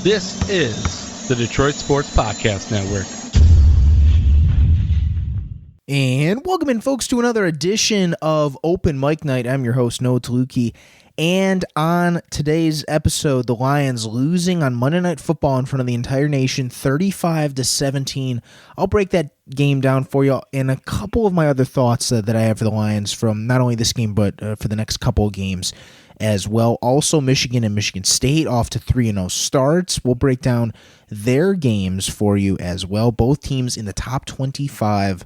This is the Detroit Sports Podcast Network. And welcome in, folks, to another edition of Open Mic Night. I'm your host, Noah Taluki. And on today's episode, the Lions losing on Monday Night Football in front of the entire nation, 35-17. I'll break that game down for you and a couple of my other thoughts that I have for the Lions from not only this game, but for the next couple of games as well. Also, Michigan and Michigan State off to 3-0 starts. We'll break down their games for you as well. Both teams in the top 25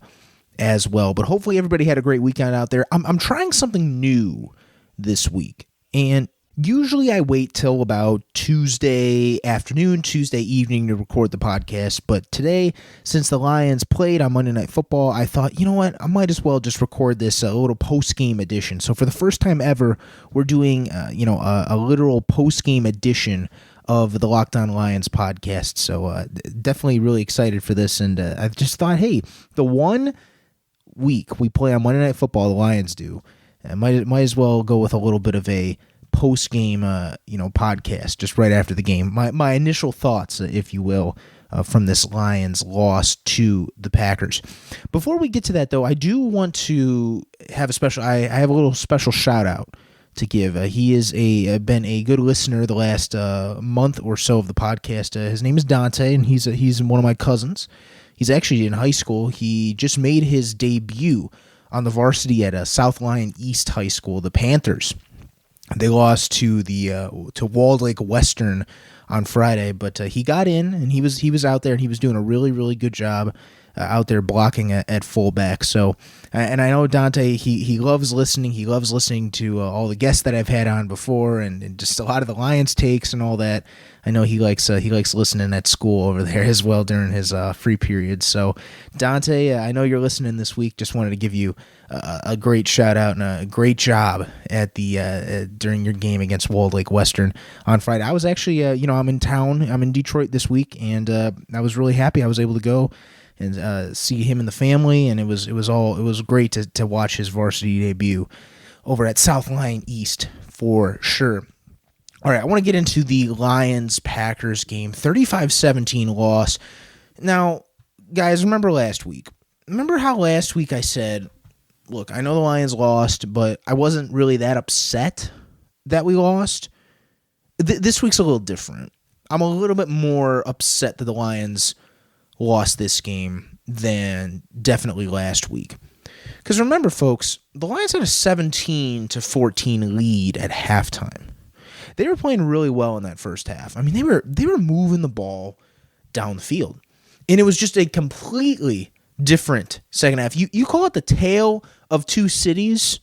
as well. But hopefully everybody had a great weekend out there. I'm trying something new this week. And usually I wait till about Tuesday afternoon, Tuesday evening to record the podcast. But today, since the Lions played on Monday Night Football, I thought, you know what, I might as well just record this a little post-game edition. So for the first time ever, we're doing, a literal post-game edition of the Locked On Lions podcast. So definitely really excited for this. And I just thought, hey, the one week we play on Monday Night Football, the Lions do, might as well go with a little bit of a post-game, podcast just right after the game. My initial thoughts, if you will, from this Lions loss to the Packers. Before we get to that, though, I do want to have I have a little special shout out to give. He is been a good listener the last month or so of the podcast. His name is Dante, and he's one of my cousins. He's actually in high school. He just made his debut on the varsity at South Lyon East High School, the Panthers. They lost to Walled Lake Western on Friday, but he got in, and he was out there, and he was doing a really, really good job out there blocking at fullback. So, and I know Dante, he loves listening. He loves listening to all the guests that I've had on before, and just a lot of the Lions takes and all that. I know he likes listening at school over there as well during his free period. So, Dante, I know you're listening this week. Just wanted to give you a great shout out and a great job at the during your game against Walled Lake Western on Friday. I was actually, I'm in town. I'm in Detroit this week, and I was really happy I was able to go and see him and the family, and it was great to watch his varsity debut over at South Lyon East for sure. All right, I want to get into the Lions-Packers game, 35-17 loss. Now, guys, remember last week? Remember how last week I said, look, I know the Lions lost, but I wasn't really that upset that we lost? This week's a little different. I'm a little bit more upset that the Lions lost this game than definitely last week. Because remember, folks, the Lions had a 17-14 lead at halftime. They were playing really well in that first half. I mean, they were moving the ball down the field. And it was just a completely different second half. You call it the Tale of Two Cities,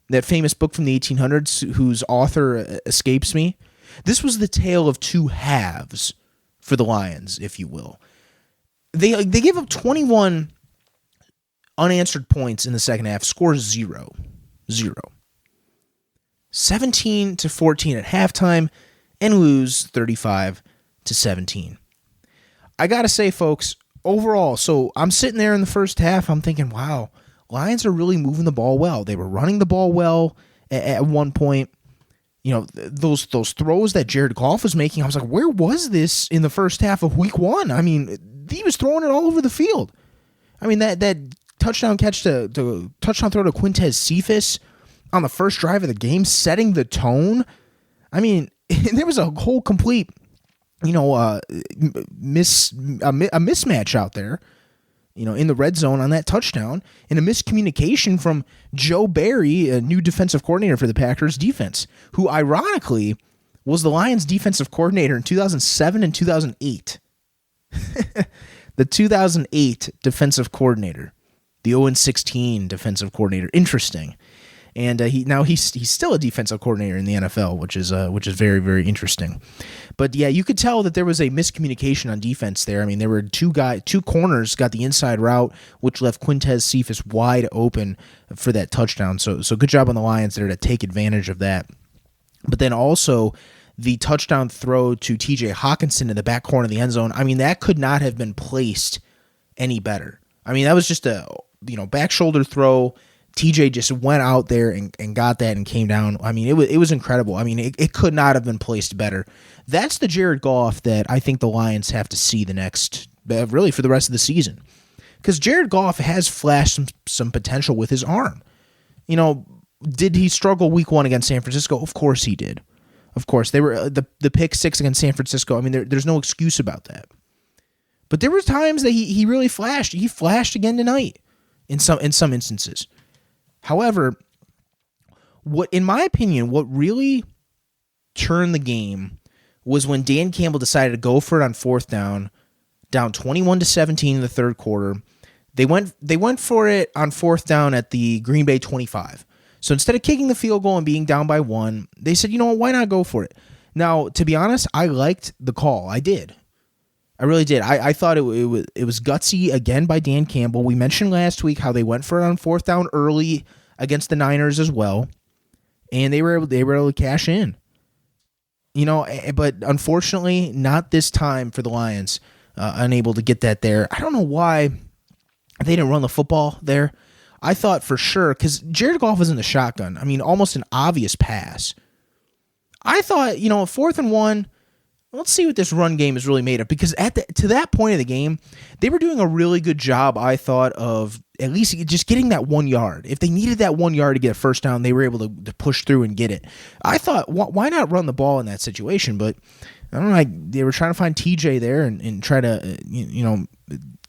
that famous book from the 1800s whose author escapes me. This was the tale of two halves for the Lions, if you will. They gave up 21 unanswered points in the second half, score 0. 17-14 at halftime, and lose 35-17. I gotta say, folks, overall, so I'm sitting there in the first half, I'm thinking, wow, Lions are really moving the ball well. They were running the ball well at one point. You know, those throws that Jared Goff was making, I was like, where was this in the first half of week one? I mean, he was throwing it all over the field. I mean, that touchdown catch the touchdown throw to Quintez Cephas on the first drive of the game, setting the tone. I mean, there was a whole complete, mismatch out there, in the red zone on that touchdown, and a miscommunication from Joe Barry, a new defensive coordinator for the Packers defense, who ironically was the Lions defensive coordinator in 2007 and 2008. The 2008 defensive coordinator, the 0-16 defensive coordinator. Interesting. And he's still a defensive coordinator in the NFL, which is very, very interesting. But yeah, you could tell that there was a miscommunication on defense there. I mean, there were two corners got the inside route, which left Quintez Cephas wide open for that touchdown. So good job on the Lions there to take advantage of that. But then also the touchdown throw to TJ Hawkinson in the back corner of the end zone. I mean, that could not have been placed any better. I mean, that was just a back shoulder throw TJ just went out there and got that and came down. I mean, it was incredible. I mean, it could not have been placed better. That's the Jared Goff that I think the Lions have to see really for the rest of the season. Because Jared Goff has flashed some potential with his arm. Did he struggle week 1 against San Francisco? Of course he did. Of course. They were the pick 6 against San Francisco. I mean, there's no excuse about that. But there were times that he really flashed. He flashed again tonight in some instances. However, in my opinion, what really turned the game was when Dan Campbell decided to go for it on 4th down 21-17 in the third quarter. They went for it on 4th down at the Green Bay 25. So instead of kicking the field goal and being down by 1, they said, why not go for it? Now, to be honest, I liked the call. I did. I really did. I thought it was gutsy again by Dan Campbell. We mentioned last week how they went for it on 4th down early against the Niners as well, and they were able to cash in. But unfortunately, not this time for the Lions. Unable to get that there. I don't know why they didn't run the football there. I thought for sure, because Jared Goff was in the shotgun. I mean, almost an obvious pass. I thought, 4th and 1. Let's see what this run game is really made of, because to that point of the game, they were doing a really good job, I thought, of at least just getting that 1 yard. If they needed that 1 yard to get a first down, they were able to push through and get it. I thought, why not run the ball in that situation? But I don't know, they were trying to find TJ there and try to,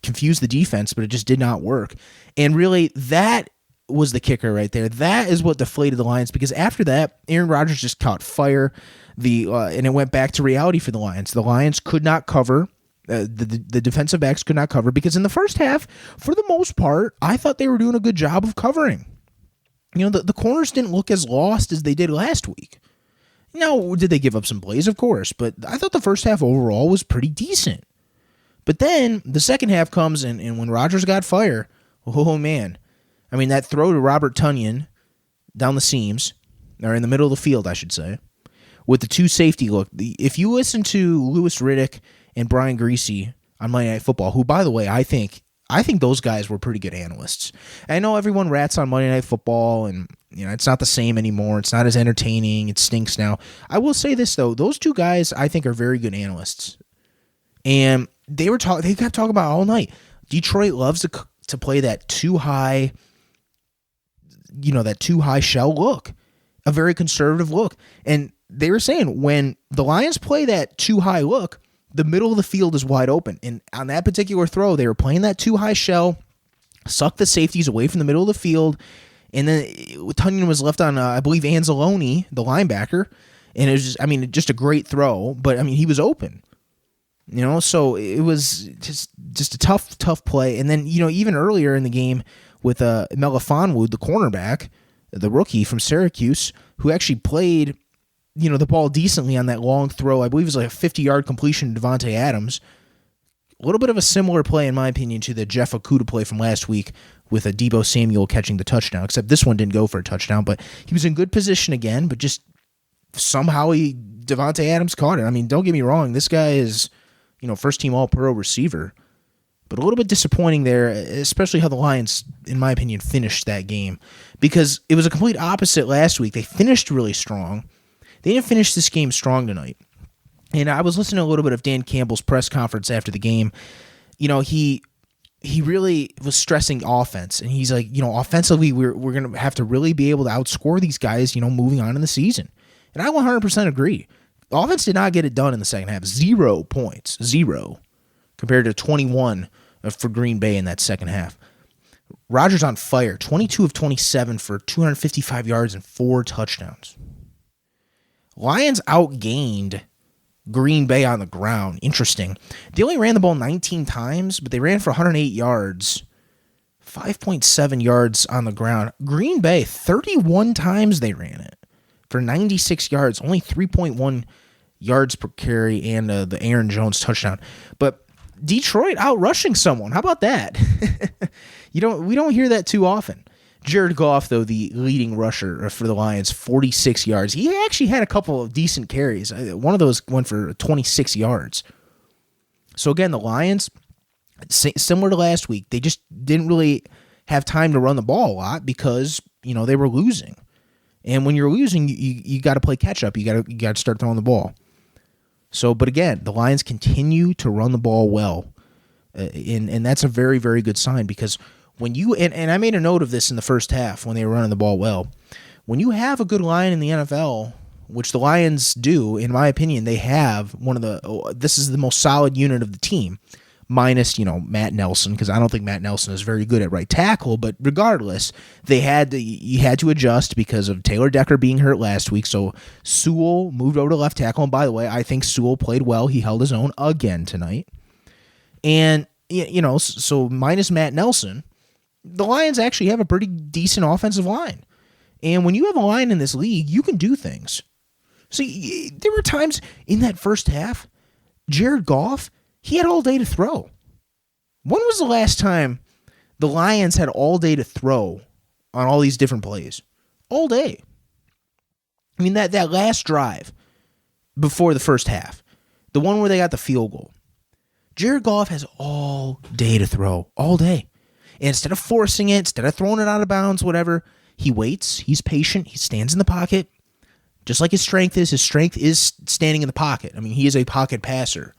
confuse the defense, but it just did not work. And really, that was the kicker right there. That is what deflated the Lions, because after that, Aaron Rodgers just caught fire. And it went back to reality for the Lions. The Lions could not cover. The defensive backs could not cover, because in the first half, for the most part, I thought they were doing a good job of covering. The corners didn't look as lost as they did last week. Now, did they give up some plays? Of course, but I thought the first half overall was pretty decent. But then the second half comes, and when Rodgers got fire, oh man. I mean, that throw to Robert Tonyan down the seams, or in the middle of the field, I should say, with the 2 safety look. If you listen to Louis Riddick and Brian Griese on Monday Night Football, who, by the way, I think those guys were pretty good analysts. I know everyone rats on Monday Night Football, and it's not the same anymore. It's not as entertaining. It stinks now. I will say this, though. Those 2 guys, I think, are very good analysts. And they kept talking about all night. Detroit loves to play that too high, that too high shell look, a very conservative look. And they were saying when the Lions play that too high look, the middle of the field is wide open. And on that particular throw, they were playing that too high shell, sucked the safeties away from the middle of the field, and then Tonyan was left on, I believe, Anzalone, the linebacker, and it was just a great throw, but he was open. So it was just a tough play. And then, even earlier in the game with Melifonwu, the cornerback, the rookie from Syracuse, who actually played, the ball decently on that long throw. I believe it was like a 50-yard completion to Devontae Adams. A little bit of a similar play, in my opinion, to the Jeff Okudah play from last week with a Deebo Samuel catching the touchdown, except this one didn't go for a touchdown, but he was in good position again, but just somehow Devontae Adams caught it. Don't get me wrong, this guy is, first-team All-Pro receiver, but a little bit disappointing there, especially how the Lions, in my opinion, finished that game, because it was a complete opposite last week. They finished really strong. They didn't finish this game strong tonight. And I was listening to a little bit of Dan Campbell's press conference after the game. He really was stressing offense, and he's like, offensively, we're going to have to really be able to outscore these guys, moving on in the season. And I 100% agree. Offense did not get it done in the second half. 0 points, 0, compared to 21 for Green Bay in that second half. Rodgers on fire, 22 of 27 for 255 yards and 4 touchdowns. Lions outgained Green Bay on the ground. Interesting. They only ran the ball 19 times, but they ran for 108 yards, 5.7 yards on the ground. Green Bay, 31 times they ran it for 96 yards, only 3.1 yards per carry, and the Aaron Jones touchdown. But Detroit out-rushing someone. How about that? We don't hear that too often. Jared Goff, though, the leading rusher for the Lions, 46 yards. He actually had a couple of decent carries. One of those went for 26 yards. So again, the Lions, similar to last week, they just didn't really have time to run the ball a lot because, they were losing. And when you're losing, you got to play catch up. You got to start throwing the ball. So, but again, the Lions continue to run the ball well. And that's a very, very good sign, because when you, and I made a note of this in the first half when they were running the ball well, when you have a good line in the NFL, which the Lions do, in my opinion, they have this is the most solid unit of the team, minus, Matt Nelson, because I don't think Matt Nelson is very good at right tackle, but regardless, you had to adjust because of Taylor Decker being hurt last week, so Sewell moved over to left tackle, and by the way, I think Sewell played well. He held his own again tonight. And, so minus Matt Nelson, the Lions actually have a pretty decent offensive line. And when you have a line in this league, you can do things. See, there were times in that first half, Jared Goff, he had all day to throw. When was the last time the Lions had all day to throw on all these different plays? All day. I mean, that last drive before the first half, the one where they got the field goal, Jared Goff has all day to throw, all day. And instead of forcing it, instead of throwing it out of bounds, whatever, he waits, he's patient, he stands in the pocket. Just like his strength is standing in the pocket. I mean, he is a pocket passer.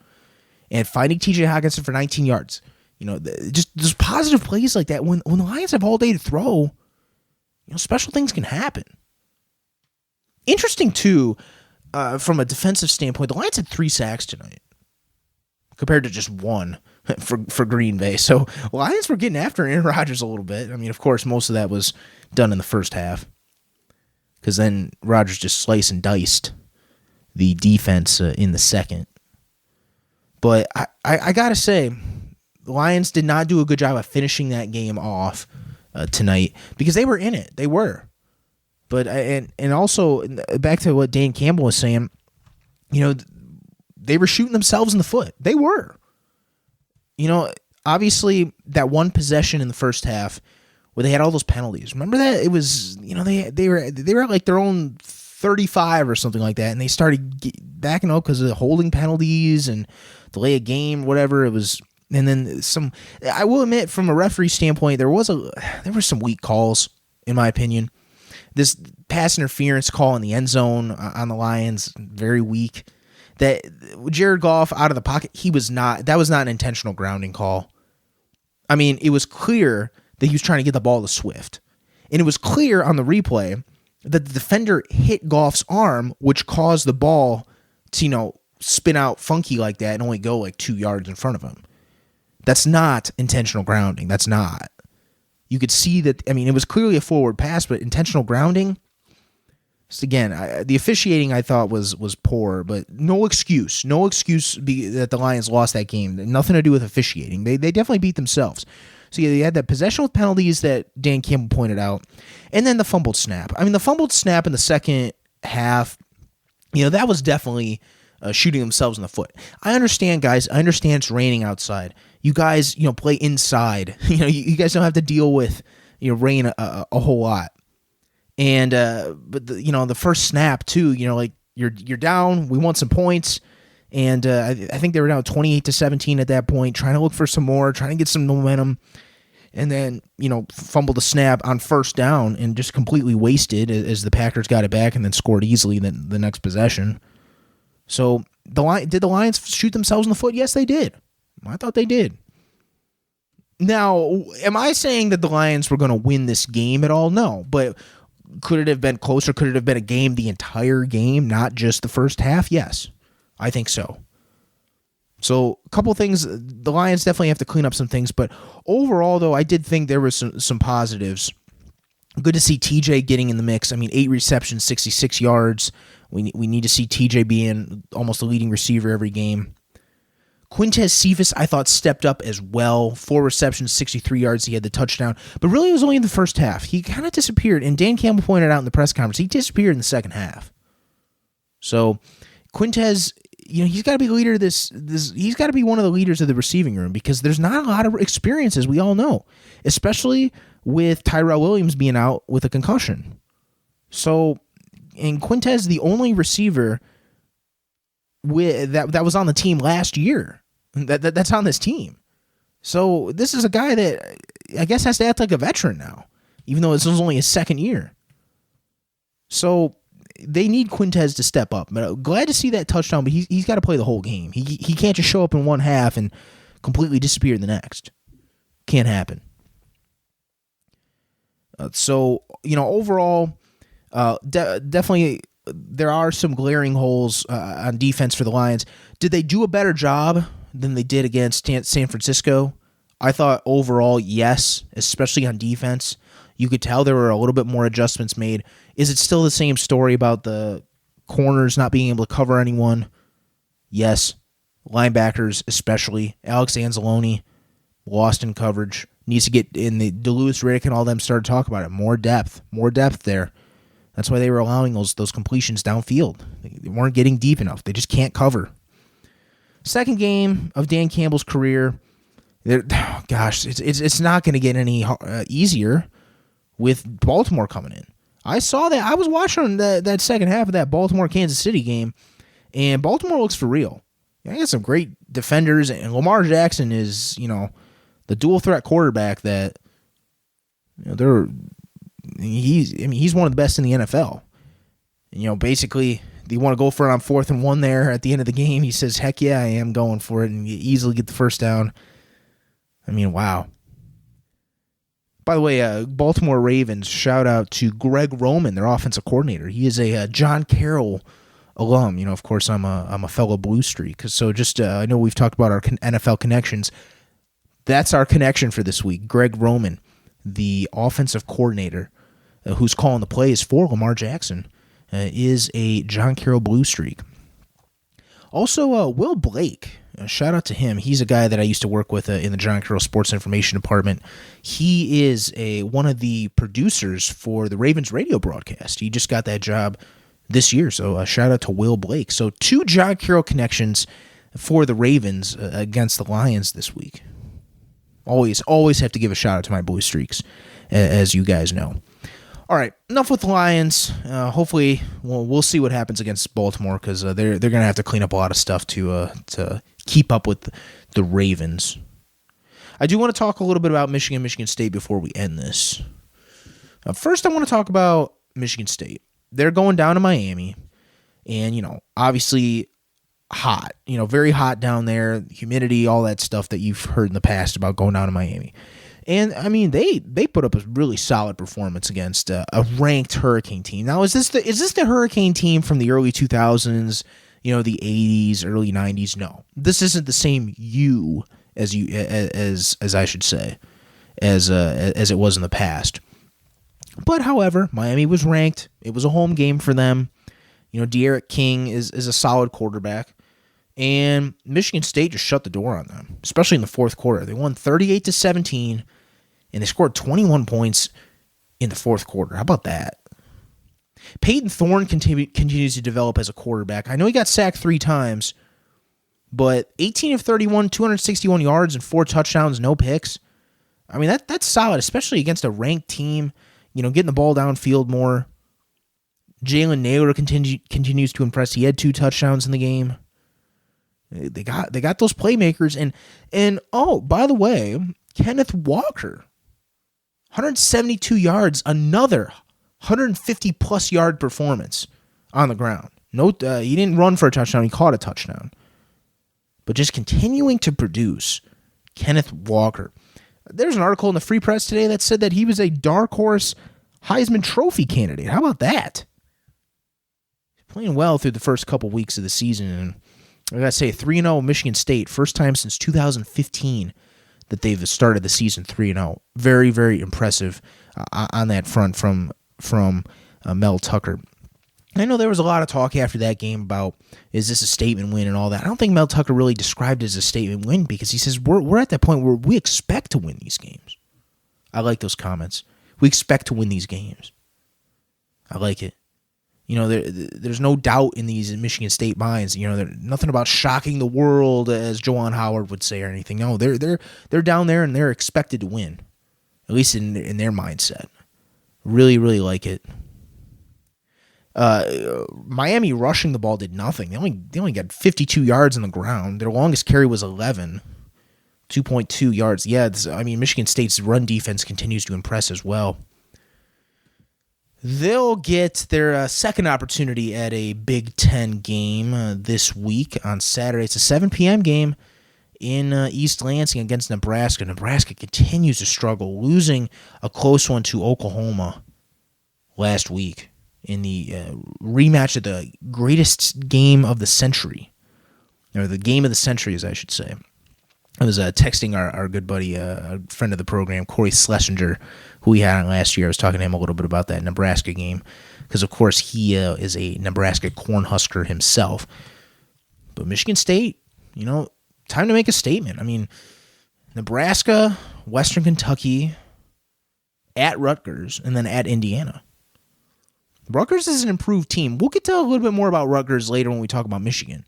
And finding TJ Hockenson for 19 yards. Just positive plays like that. When the Lions have all day to throw, special things can happen. Interesting, too, from a defensive standpoint, the Lions had 3 sacks tonight, compared to just 1 for Green Bay. So Lions were getting after Aaron Rodgers a little bit. I mean, of course, most of that was done in the first half, because then Rodgers just sliced and diced the defense in the second. But I got to say, the Lions did not do a good job of finishing that game off tonight, because they were in it. They were. But and also, back to what Dan Campbell was saying, they were shooting themselves in the foot. They were. Obviously, that one possession in the first half where they had all those penalties. Remember that? It was, they were at like their own 35 or something like that, and they started backing up because of the holding penalties and delay a game, whatever it was. And then I will admit, from a referee standpoint, there were some weak calls, in my opinion. This pass interference call in the end zone on the Lions, very weak. That Jared Goff out of the pocket, that was not an intentional grounding call. I mean, it was clear that he was trying to get the ball to Swift. And it was clear on the replay that the defender hit Goff's arm, which caused the ball to, spin out funky like that and only go like 2 yards in front of him. That's not intentional grounding. That's not. You could see that, I mean, it was clearly a forward pass, but intentional grounding, just again, the officiating I thought was poor, but no excuse. No excuse that the Lions lost that game. Nothing to do with officiating. They definitely beat themselves. So yeah, they had that possession with penalties that Dan Campbell pointed out, and then the fumbled snap. I mean, the fumbled snap in the second half, that was definitely shooting themselves in the foot. I understand, guys. I understand it's raining outside. You guys, play inside. You guys don't have to deal with rain a whole lot. And but the first snap too, like you're down. We want some points, and I think they were down 28-17 at that point, trying to look for some more, trying to get some momentum, and then fumbled the snap on first down and just completely wasted as the Packers got it back and then scored easily the next possession. So did the Lions shoot themselves in the foot? Yes, they did. I thought they did. Now, am I saying that the Lions were going to win this game at all? No, but could it have been closer? Could it have been a game the entire game, not just the first half? Yes, I think so. So a couple things, the Lions definitely have to clean up some things, but overall, though, I did think there was some positives. Good to see TJ getting in the mix. I mean, 8 receptions, 66 yards. We need to see TJ being almost the leading receiver every game. Quintez Cephas, I thought, stepped up as well. 4 receptions, 63 yards. He had the touchdown. But really, it was only in the first half. He kind of disappeared. And Dan Campbell pointed out in the press conference, he disappeared in the second half. So Quintez, he's got to be the leader of this. He's got to be one of the leaders of the receiving room, because there's not a lot of experience, as we all know, especially with Tyrell Williams being out with a concussion. So, and Quintez, the only receiver that was on the team last year, that's on this team. So this is a guy that I guess, has to act like a veteran now, even though this was only his second year. So they need Quintez to step up. But glad to see that touchdown, but he's got to play the whole game. He can't just show up in one half and completely disappear in the next. Can't happen. So, overall, definitely there are some glaring holes on defense for the Lions. Did they do a better job than they did against San Francisco? I thought overall, yes, especially on defense. You could tell there were a little bit more adjustments made. Is it still the same story about the corners not being able to cover anyone? Yes. Linebackers, especially. Alex Anzalone, lost in coverage. Needs to get in the DeLewis, Riddick, and all them started talking about it. More depth there. That's why they were allowing those completions downfield. They weren't getting deep enough. They just can't cover. Second game of Dan Campbell's career. It's not going to get any easier with Baltimore coming in. I saw that. I was watching that second half of that Baltimore-Kansas City game, and Baltimore looks for real. I got some great defenders, and Lamar Jackson is, the dual threat quarterback that he's one of the best in the NFL. And, basically, do you want to go for it on 4th and 1 there at the end of the game? He says, heck yeah, I am going for it, and you easily get the first down. Wow. By the way, Baltimore Ravens, shout out to Greg Roman, their offensive coordinator. He is a John Carroll alum. Of course, I'm a fellow Blue Streak. So just, I know we've talked about our NFL connections. That's our connection for this week. Greg Roman, the offensive coordinator who's calling the plays for Lamar Jackson, is a John Carroll Blue Streak. Also, Will Blake, shout out to him. He's a guy that I used to work with in the John Carroll Sports Information Department. He is one of the producers for the Ravens radio broadcast. He just got that job this year, so shout out to Will Blake. So 2 John Carroll connections for the Ravens against the Lions this week. Always have to give a shout out to my Blue Streaks, as you guys know. All right, enough with the Lions. Hopefully, we'll see what happens against Baltimore, because they're going to have to clean up a lot of stuff to keep up with the Ravens. I do want to talk a little bit about Michigan State before we end this. First, I want to talk about Michigan State. They're going down to Miami, and obviously hot, very hot down there, humidity, all that stuff that you've heard in the past about going down to Miami. And they put up a really solid performance against a ranked Hurricane team. Now, is this the Hurricane team from the early 2000s, the 80s, early 90s? No, this isn't the same as I should say, as it was in the past. But however, Miami was ranked. It was a home game for them. De'Aaron King is a solid quarterback. And Michigan State just shut the door on them, especially in the fourth quarter. They won 38-17, and they scored 21 points in the fourth quarter. How about that? Peyton Thorne continues to develop as a quarterback. I know he got sacked 3 times, but 18 of 31, 261 yards, and 4 touchdowns, no picks. That's solid, especially against a ranked team, getting the ball downfield more. Jalen Naylor continues to impress. He had 2 touchdowns in the game. They got those playmakers, and oh, by the way, Kenneth Walker, 172 yards, another 150 plus yard performance on the ground. Note, he didn't run for a touchdown; he caught a touchdown. But just continuing to produce, Kenneth Walker. There's an article in the Free Press today that said that he was a dark horse Heisman Trophy candidate. How about that? Playing well through the first couple weeks of the season, and I gotta say, 3-0 Michigan State, first time since 2015 that they've started the season 3-0. Very, very impressive on that front from Mel Tucker. I know there was a lot of talk after that game about, is this a statement win and all that. I don't think Mel Tucker really described it as a statement win, because he says we're at that point where we expect to win these games. I like those comments. We expect to win these games. I like it. There's no doubt in these Michigan State minds. There's nothing about shocking the world, as Juwan Howard would say, or anything. No, they're down there and they're expected to win, at least in their mindset. Really, really like it. Miami rushing the ball did nothing. They only got 52 yards on the ground. Their longest carry was 11. 2.2 yards. Yeah, Michigan State's run defense continues to impress as well. They'll get their second opportunity at a Big Ten game this week on Saturday. It's a 7 p.m. game in East Lansing against Nebraska. Nebraska continues to struggle, losing a close one to Oklahoma last week in the rematch of the greatest game of the century, or the game of the century, as I should say. I was texting our good buddy, a friend of the program, Corey Schlesinger, who we had on last year. I was talking to him a little bit about that Nebraska game because, of course, he is a Nebraska Cornhusker himself. But Michigan State, time to make a statement. Nebraska, Western Kentucky, at Rutgers, and then at Indiana. Rutgers is an improved team. We'll get to a little bit more about Rutgers later when we talk about Michigan.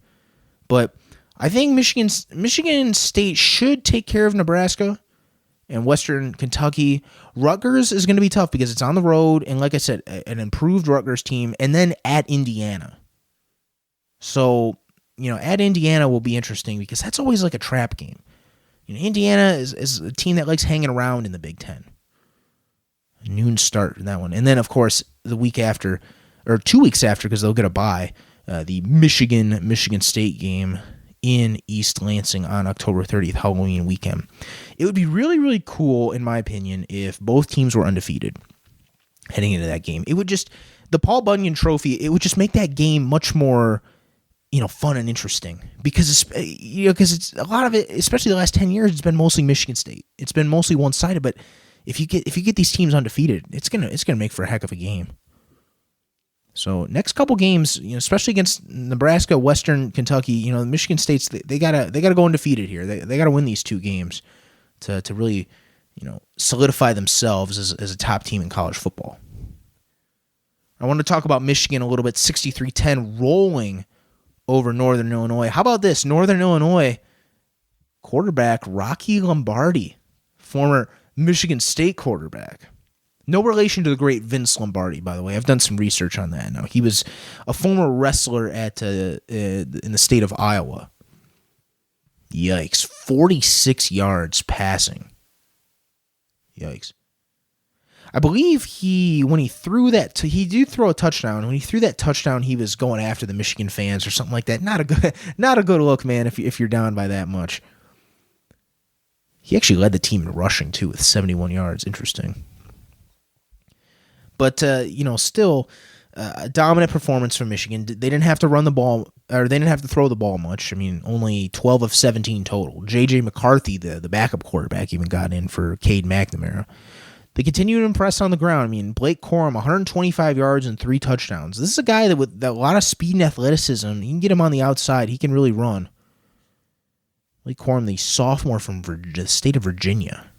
But I think Michigan State should take care of Nebraska and Western Kentucky. Rutgers is going to be tough because it's on the road, and like I said, an improved Rutgers team, and then at Indiana. So, at Indiana will be interesting because that's always like a trap game. Indiana is a team that likes hanging around in the Big Ten. A noon start in that one. And then, of course, the week after, or 2 weeks after, because they'll get a bye, the Michigan State game in East Lansing on October 30th, Halloween weekend. It would be really, really cool, in my opinion, if both teams were undefeated heading into that game. It would just, the Paul Bunyan Trophy, it would just make that game much more, fun and interesting because it's a lot of it, especially the last 10 years, it's been mostly Michigan State. It's been mostly one-sided, but if you get these teams undefeated, it's gonna make for a heck of a game. So next couple games, especially against Nebraska, Western Kentucky, Michigan State's they gotta go undefeated here. They gotta win these two games to really, solidify themselves as a top team in college football. I want to talk about Michigan a little bit. 63-10 rolling over Northern Illinois. How about this? Northern Illinois quarterback Rocky Lombardi, former Michigan State quarterback. No relation to the great Vince Lombardi, by the way. I've done some research on that now. He was a former wrestler in the state of Iowa. Yikes. 46 yards passing. Yikes. I believe when he threw that, he did throw a touchdown. When he threw that touchdown, he was going after the Michigan fans or something like that. Not a good look, man, if you're down by that much. He actually led the team in rushing, too, with 71 yards. Interesting. But, still a dominant performance from Michigan. They didn't have to run the ball, or they didn't have to throw the ball much. Only 12 of 17 total. J.J. McCarthy, the backup quarterback, even got in for Cade McNamara. They continue to impress on the ground. Blake Corum, 125 yards and 3 touchdowns. This is a guy that with a lot of speed and athleticism. You can get him on the outside. He can really run. Blake Corum, the sophomore from the state of Virginia.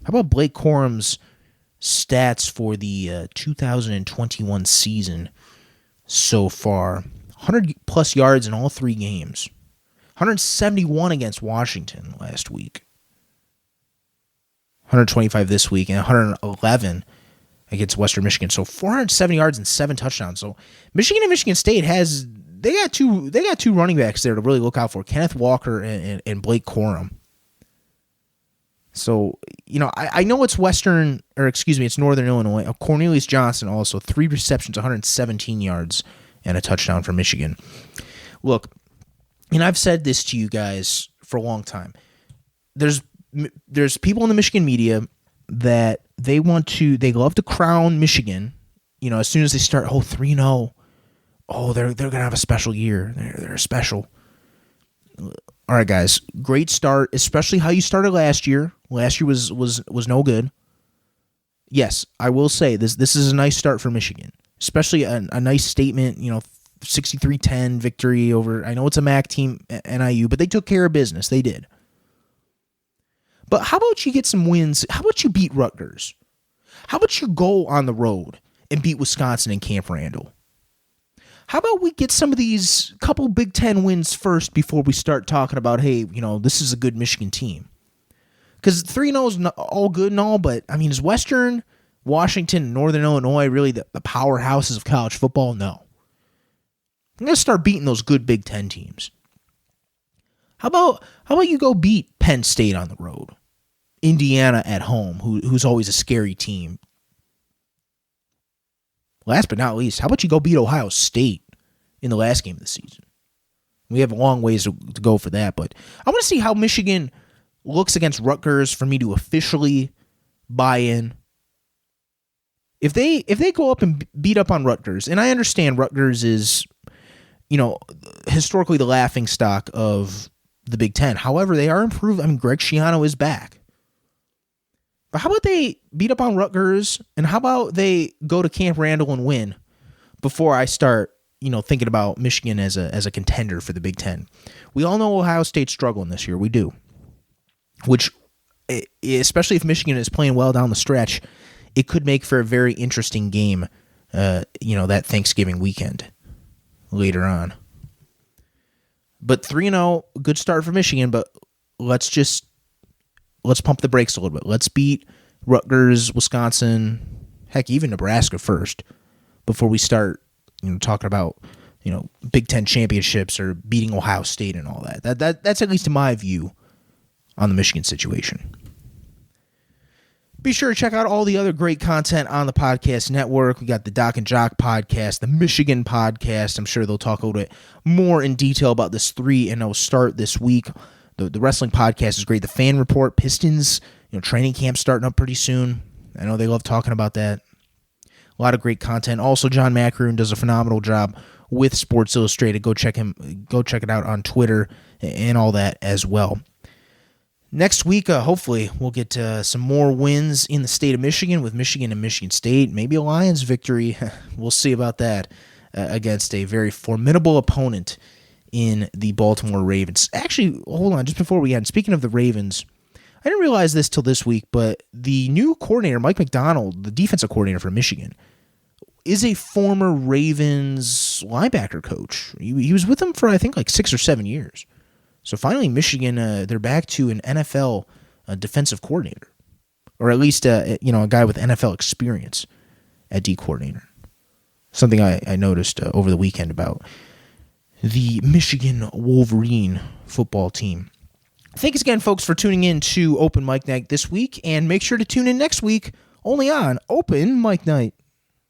How about Blake Corum's stats for the 2021 season so far? 100-plus yards in all 3 games. 171 against Washington last week. 125 this week, and 111 against Western Michigan. So 470 yards and 7 touchdowns. So Michigan and Michigan State they got two running backs there to really look out for. Kenneth Walker and Blake Corum. So, I know it's it's Northern Illinois. Cornelius Johnson also, 3 receptions, 117 yards, and a touchdown for Michigan. Look, and I've said this to you guys for a long time. There's people in the Michigan media that they love to crown Michigan, as soon as they start, 3-0. Oh, they're going to have a special year. They're special. All right, guys, great start, especially how you started last year. Last year was no good. Yes, I will say this is a nice start for Michigan, especially a nice statement, 63-10 victory over, I know it's a MAC team, NIU, but they took care of business. They did. But how about you get some wins? How about you beat Rutgers? How about you go on the road and beat Wisconsin and Camp Randall? How about we get some of these couple Big Ten wins first before we start talking about, hey, this is a good Michigan team? Because 3-0 is all good and all, but, is Western, Washington, and Northern Illinois really the powerhouses of college football? No. I'm going to start beating those good Big Ten teams. How about you go beat Penn State on the road, Indiana at home, who's always a scary team. Last but not least, how about you go beat Ohio State in the last game of the season? We have a long ways to go for that, but I want to see how Michigan looks against Rutgers for me to officially buy in. If they go up and beat up on Rutgers, and I understand Rutgers is, historically the laughingstock of the Big Ten. However, they are improved. I mean, Greg Schiano is back. But how about they beat up on Rutgers, and how about they go to Camp Randall and win before I start, thinking about Michigan as a contender for the Big Ten. We all know Ohio State's struggling this year. We do. Which, especially if Michigan is playing well down the stretch, it could make for a very interesting game, that Thanksgiving weekend later on. But 3-0, good start for Michigan, but let's pump the brakes a little bit. Let's beat Rutgers, Wisconsin, heck, even Nebraska first before we start, talking about, Big Ten championships or beating Ohio State and all that. That's at least in my view on the Michigan situation. Be sure to check out all the other great content on the podcast network. We got the Doc and Jock podcast, the Michigan podcast. I'm sure they'll talk a little bit more in detail about this 3-0 start this week. The wrestling podcast is great. The Fan Report, Pistons, training camp starting up pretty soon. I know they love talking about that. A lot of great content. Also, John Macroon does a phenomenal job with Sports Illustrated. Go check it out on Twitter and all that as well. Next week, hopefully, we'll get some more wins in the state of Michigan with Michigan and Michigan State. Maybe a Lions victory. We'll see about that against a very formidable opponent in the Baltimore Ravens. Actually, hold on, just before we end, speaking of the Ravens, I didn't realize this till this week, but the new coordinator, Mike McDonald, the defensive coordinator for Michigan, is a former Ravens linebacker coach. He was with them for, I think, like 6 or 7 years. So finally, Michigan, they're back to an NFL defensive coordinator, or at least a guy with NFL experience at D coordinator. Something I noticed over the weekend about the Michigan Wolverine football team. Thanks again, folks, for tuning in to Open Mic Night this week, and make sure to tune in next week only on Open Mic Night.